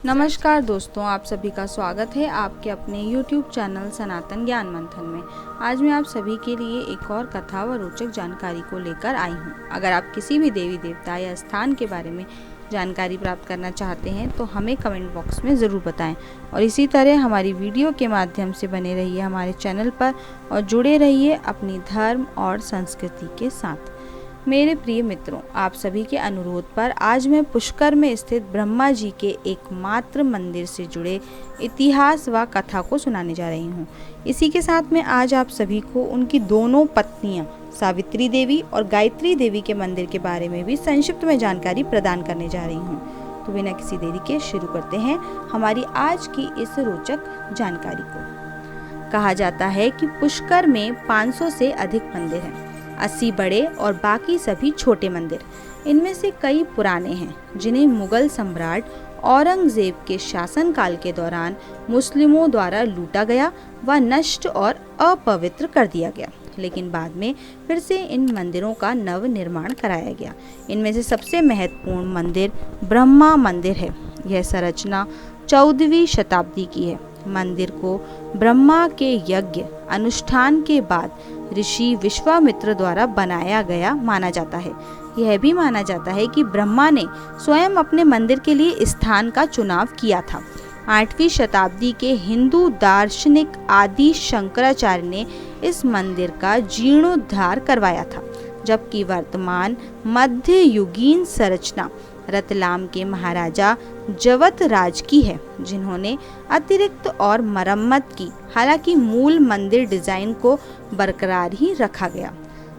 नमस्कार दोस्तों, आप सभी का स्वागत है आपके अपने YouTube चैनल सनातन ज्ञान मंथन में। आज मैं आप सभी के लिए एक और कथा व रोचक जानकारी को लेकर आई हूँ। अगर आप किसी भी देवी देवता या स्थान के बारे में जानकारी प्राप्त करना चाहते हैं तो हमें कमेंट बॉक्स में ज़रूर बताएं और इसी तरह हमारी वीडियो के माध्यम से बने रहिए हमारे चैनल पर और जुड़े रहिए अपनी धर्म और संस्कृति के साथ। मेरे प्रिय मित्रों, आप सभी के अनुरोध पर आज मैं पुष्कर में स्थित ब्रह्मा जी के एकमात्र मंदिर से जुड़े इतिहास व कथा को सुनाने जा रही हूँ। इसी के साथ में आज आप सभी को उनकी दोनों पत्नियाँ सावित्री देवी और गायत्री देवी के मंदिर के बारे में भी संक्षिप्त में जानकारी प्रदान करने जा रही हूँ। तो बिना किसी देरी के शुरू करते हैं हमारी आज की इस रोचक जानकारी को। कहा जाता है कि पुष्कर में 500 से अधिक मंदिर हैं, 80 बड़े और बाकी सभी छोटे मंदिर। इनमें से कई पुराने हैं जिन्हें मुगल सम्राट औरंगजेब के शासनकाल के दौरान मुस्लिमों द्वारा लूटा गया व नष्ट और अपवित्र कर दिया गया, लेकिन बाद में फिर से इन मंदिरों का नव निर्माण कराया गया। इनमें से सबसे महत्वपूर्ण मंदिर ब्रह्मा मंदिर है। यह संरचना 14वीं शताब्दी की है। मंदिर को ब्रह्मा के यज्ञ अनुष्ठान के बाद ऋषि विश्वामित्र द्वारा बनाया गया माना जाता है। यह भी माना जाता है कि ब्रह्मा ने स्वयं अपने मंदिर के लिए स्थान का चुनाव किया था। 8वीं शताब्दी के हिंदू दार्शनिक आदि शंकराचार्य ने इस मंदिर का जीर्णोद्धार करवाया था, जबकि वर्तमान मध्ययुगीन संरचना रतलाम के महाराजा जवत राज की है, जिन्होंने अतिरिक्त और मरम्मत की। हालांकि मूल मंदिर डिजाइन को बरकरार ही रखा गया।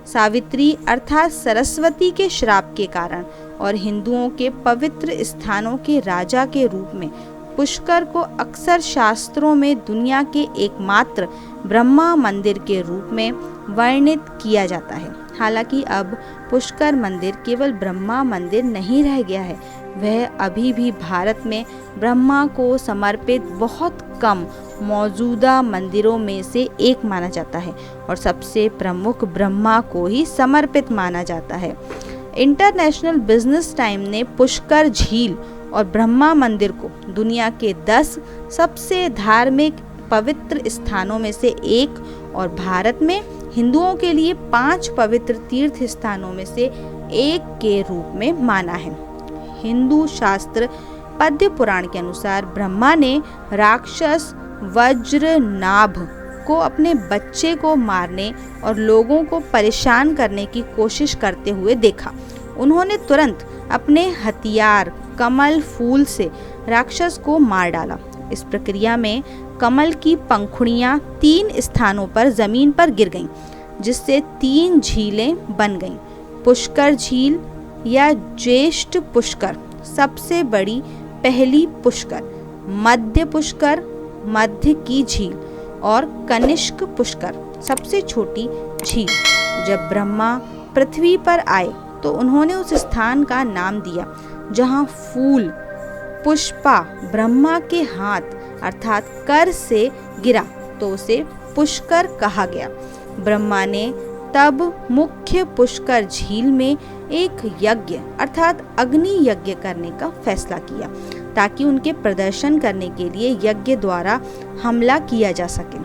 सावित्री अर्थात सरस्वती के श्राप के कारण और हिंदुओं के पवित्र स्थानों के राजा के रूप में पुष्कर को अक्सर शास्त्रों में दुनिया के एकमात्र ब्रह्मा मंदिर के रूप में वर्णित किया जाता है। हालांकि अब पुष्कर मंदिर केवल ब्रह्मा मंदिर नहीं रह गया है, वह अभी भी भारत में ब्रह्मा को समर्पित बहुत कम मौजूदा मंदिरों में से एक माना जाता है और सबसे प्रमुख ब्रह्मा को ही समर्पित माना जाता है। इंटरनेशनल बिजनेस टाइम ने पुष्कर झील और ब्रह्मा मंदिर को दुनिया के 10 सबसे धार्मिक पवित्र स्थानों में से एक और भारत में हिंदुओं के लिए 5 पवित्र तीर्थ स्थानों में से एक के रूप में माना है। हिंदू शास्त्र पद्म पुराण के अनुसार ब्रह्मा ने राक्षस वज्रनाभ को अपने बच्चे को मारने और लोगों को परेशान करने की कोशिश करते हुए देखा। उन्होंने तुरंत अपने हथियार कमल फूल से राक्षस को मार डाला। इस प्रक्रिया में कमल की पंखुड़ियां 3 स्थानों पर जमीन पर गिर गईं, जिससे 3 झीलें बन गईं। पुष्कर झील या ज्येष्ठ पुष्कर सबसे बड़ी पहली पुष्कर, मध्य पुष्कर मध्य की झील और कनिष्क पुष्कर सबसे छोटी झील। जब ब्रह्मा पृथ्वी पर आए तो उन्होंने उस स्थान का नाम दिया जहां फूल पुष्पा ब्रह्मा के हाथ अर्थात कर से गिरा तो उसे पुष्कर कहा गया। ब्रह्मा ने तब मुख्य पुष्कर झील में एक यज्ञ अर्थात अग्नि यज्ञ करने का फैसला किया, ताकि उनके प्रदर्शन करने के लिए यज्ञ द्वारा हमला किया जा सके।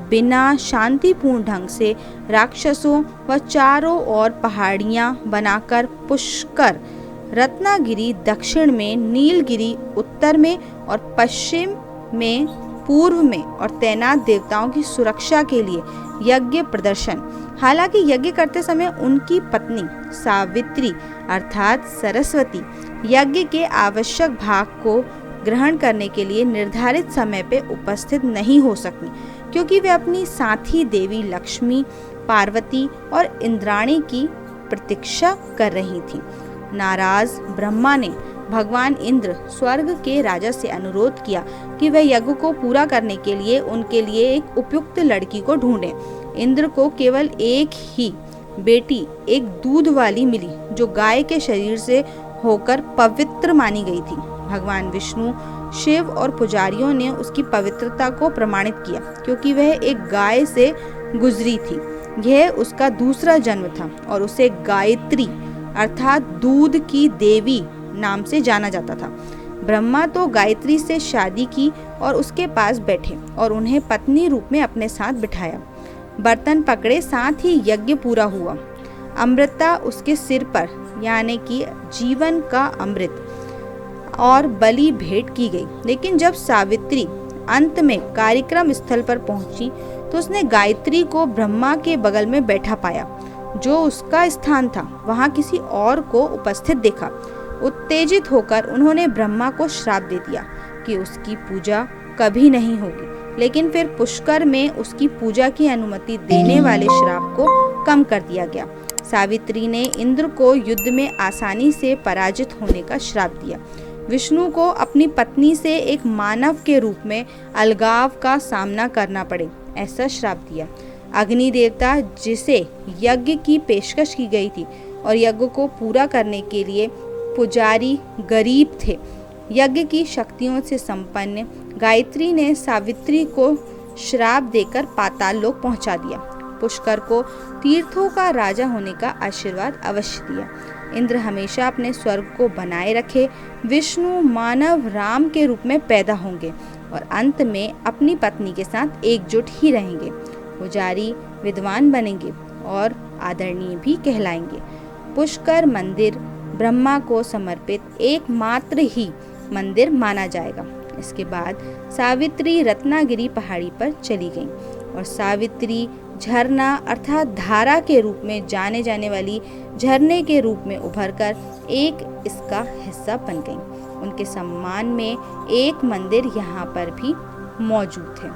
बिना शांतिपूर्ण ढंग से राक्षसों व चारों ओर पहाड़ियां बनाकर पुष्कर, रत्नागिरी दक्षिण में, नीलगिरी उत्तर में और पश्चिम में, पूर्व में और तैनात देवताओं की सुरक्षा के लिए यज्ञ प्रदर्शन। हालांकि यज्ञ करते समय उनकी पत्नी सावित्री अर्थात सरस्वती यज्ञ के आवश्यक भाग को ग्रहण करने के लिए निर्धारित समय पर उपस्थित नहीं हो सकती, क्योंकि वे अपनी साथी देवी लक्ष्मी, पार्वती और इंद्राणी की प्रतीक्षा कर रही थीं। नाराज ब्रह्मा ने भगवान इंद्र स्वर्ग के राजा से अनुरोध किया कि वह यज्ञ को पूरा करने के लिए उनके लिए एक उपयुक्त लड़की को ढूंढें। इंद्र को केवल एक ही बेटी, एक दूध वाली मिली, जो गाय के शरीर से होकर पवित्र मानी गई थी। भगवान विष्णु, शिव और पुजारियों ने उसकी पवित्रता को प्रमाणित किया, क्योंकि वह एक गाय से गुजरी थी। यह उसका दूसरा जन्म था और उसे गायत्री अर्थात दूध की देवी नाम से जाना जाता था। ब्रह्मा तो गायत्री से शादी की और उसके पास बैठे और उन्हें पत्नी रूप में अपने साथ बिठाया। बर्तन पकड़े, साथ ही यज्ञ पूरा हुआ। अमृता उसके सिर पर, यानी कि जीवन का अमृत, और बलि भेंट की गई। लेकिन जब सावित्री अंत में कार्यक्रम स्थल पर पहुंची तो उसने गायत्री को ब्रह्मा के बगल में बैठा पाया, जो उसका स्थान था। वहां किसी और को उपस्थित देखा। उत्तेजित होकर उन्होंने ब्रह्मा को श्राप दे दिया कि उसकी पूजा कभी नहीं होगी। लेकिन फिर पुष्कर में उसकी पूजा की अनुमति देने वाले श्राप को कम कर दिया गया। सावित्री ने इंद्र को युद्ध में आसानी से पराजित होने का श्राप दिया। विष्णु को अपनी पत्नी से एक मानव के रूप में अलगाव का सामना करना पड़े, ऐसा श्राप दिया। अग्नि देवता, जिसे यज्ञ की पेशकश की गई थी और यज्ञ को पूरा करने के लिए पुजारी गरीब थे, यज्ञ की शक्तियों से संपन्न गायत्री ने सावित्री को श्राप देकर पाताल लोक पहुंचा दिया। पुष्कर को तीर्थों का राजा होने का आशीर्वाद अवश्य दिया। इंद्र हमेशा अपने स्वर्ग को बनाए रखे। विष्णु मानव राम के रूप में पैदा होंगे और अंत में अपनी पत्नी के साथ एकजुट ही रहेंगे। पुजारी विद्वान बनेंगे और आदरणीय भी कहलाएंगे। पुष्कर मंदिर ब्रह्मा को समर्पित एकमात्र ही मंदिर माना जाएगा। इसके बाद सावित्री रत्नागिरी पहाड़ी पर चली गई और सावित्री झरना अर्थात धारा के रूप में जाने जाने वाली झरने के रूप में उभरकर एक इसका हिस्सा बन गई। उनके सम्मान में एक मंदिर यहाँ पर भी मौजूद है।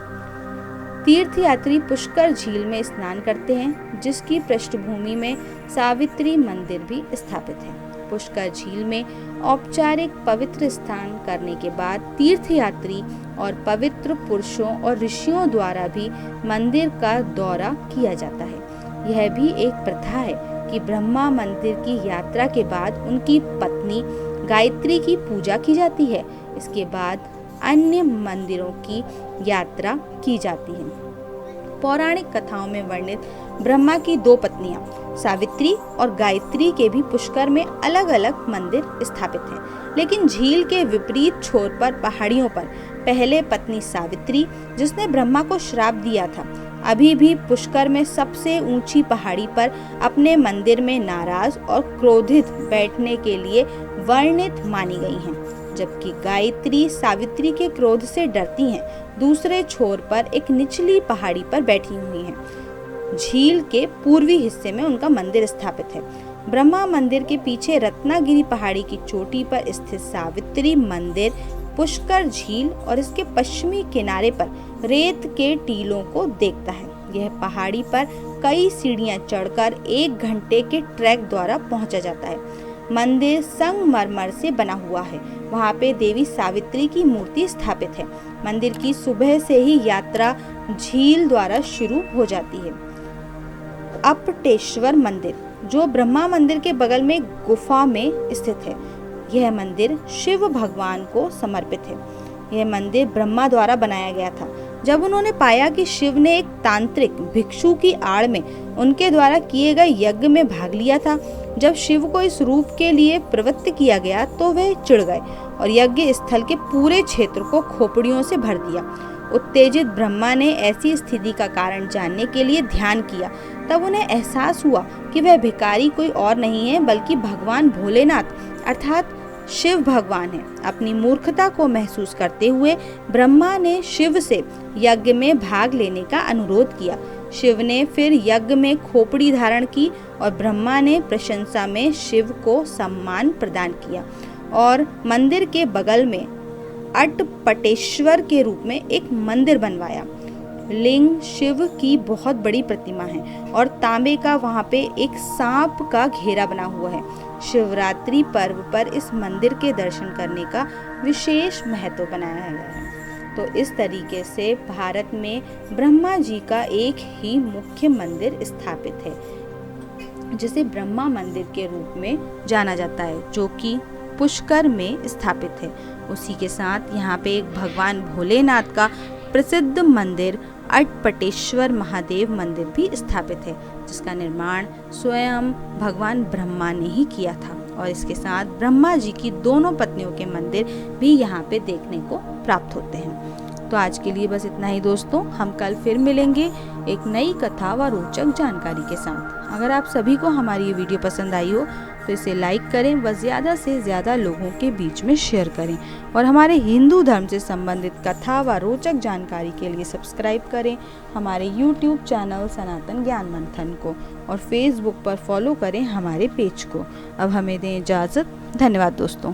तीर्थयात्री पुष्कर झील में स्नान करते हैं, जिसकी पृष्ठभूमि में सावित्री मंदिर भी स्थापित है। पुष्कर झील में औपचारिक पवित्र स्नान करने के बाद तीर्थयात्री और पवित्र पुरुषों और ऋषियों द्वारा भी मंदिर का दौरा किया जाता है। यह भी एक प्रथा है कि ब्रह्मा मंदिर की यात्रा के बाद उनकी पत्नी गायत्री की पूजा की जाती है। इसके बाद अन्य मंदिरों की यात्रा की जाती है। पौराणिक कथाओं में वर्णित ब्रह्मा की दो पत्नियां सावित्री और गायत्री के भी पुष्कर में अलग अलग मंदिर स्थापित हैं। लेकिन झील के विपरीत छोर पर पहाड़ियों पर पहले पत्नी सावित्री, जिसने ब्रह्मा को श्राप दिया था, अभी भी पुष्कर में सबसे ऊंची पहाड़ी पर अपने मंदिर में नाराज और क्रोधित बैठने के लिए वर्णित मानी गई हैं। जबकि गायत्री सावित्री के क्रोध से डरती हैं, दूसरे छोर पर एक निचली पहाड़ी पर बैठी हुई हैं। झील के पूर्वी हिस्से में उनका मंदिर स्थापित है। ब्रह्मा मंदिर के पीछे रत्नागिरी पहाड़ी की चोटी पर स्थित सावित्री मंदिर पुष्कर झील और इसके पश्चिमी किनारे पर रेत के टीलों को देखता है। यह पहाड़ी पर कई सीढ़ियां चढ़कर 1 घंटे के ट्रैक द्वारा पहुंचा जाता है। मंदिर संगमरमर से बना हुआ है। वहाँ पे देवी सावित्री की मूर्ति स्थापित है। मंदिर की सुबह से ही यात्रा झील द्वारा शुरू हो जाती है। अपटेश्वर मंदिर, जो ब्रह्मा मंदिर के बगल में गुफा में स्थित है, यह मंदिर शिव भगवान को समर्पित है। यह मंदिर ब्रह्मा द्वारा बनाया गया था। जब उन्होंने पाया कि शिव ने एक तांत्रिक भिक्षु की आड़ में उनके द्वारा किए गए यज्ञ में भाग लिया था, जब शिव को इस रूप के लिए प्रवृत्त किया गया तो वह चिढ़ गए और यज्ञ स्थल के पूरे क्षेत्र को खोपड़ियों से भर दिया। उत्तेजित ब्रह्मा ने ऐसी स्थिति का कारण जानने के लिए ध्यान किया। तब उन्हें एहसास हुआ कि वह भिखारी कोई और नहीं है बल्कि भगवान भोलेनाथ अर्थात शिव भगवान है। अपनी मूर्खता को महसूस करते हुए ब्रह्मा ने शिव से यज्ञ में भाग लेने का अनुरोध किया। शिव ने फिर यज्ञ में खोपड़ी धारण की और ब्रह्मा ने प्रशंसा में शिव को सम्मान प्रदान किया और मंदिर के बगल में अटपटेश्वर के रूप में एक मंदिर बनवाया। लिंग शिव की बहुत बड़ी प्रतिमा है और तांबे का वहाँ पे एक सांप का घेरा बना हुआ है। शिवरात्रि पर्व पर इस मंदिर के दर्शन करने का विशेष महत्व बनाया गया है। तो इस तरीके से भारत में ब्रह्मा जी का एक ही मुख्य मंदिर स्थापित है, जिसे ब्रह्मा मंदिर के रूप में जाना जाता है, जो कि पुष्कर में स्थापित है। उसी के साथ यहाँ पे एक भगवान भोलेनाथ का प्रसिद्ध मंदिर अटपटेश्वर महादेव मंदिर भी स्थापित है, जिसका निर्माण स्वयं भगवान ब्रह्मा ने ही किया था और इसके साथ ब्रह्मा जी की दोनों पत्नियों के मंदिर भी यहाँ पे देखने को प्राप्त होते हैं। तो आज के लिए बस इतना ही दोस्तों, हम कल फिर मिलेंगे एक नई कथा व रोचक जानकारी के साथ। अगर आप सभी को हमारी ये वीडियो पसंद आई हो तो इसे लाइक करें व ज़्यादा से ज़्यादा लोगों के बीच में शेयर करें, और हमारे हिंदू धर्म से संबंधित कथा व रोचक जानकारी के लिए सब्सक्राइब करें हमारे YouTube चैनल सनातन ज्ञान मंथन को, और फेसबुक पर फॉलो करें हमारे पेज को। अब हमें दें इजाज़त। धन्यवाद दोस्तों।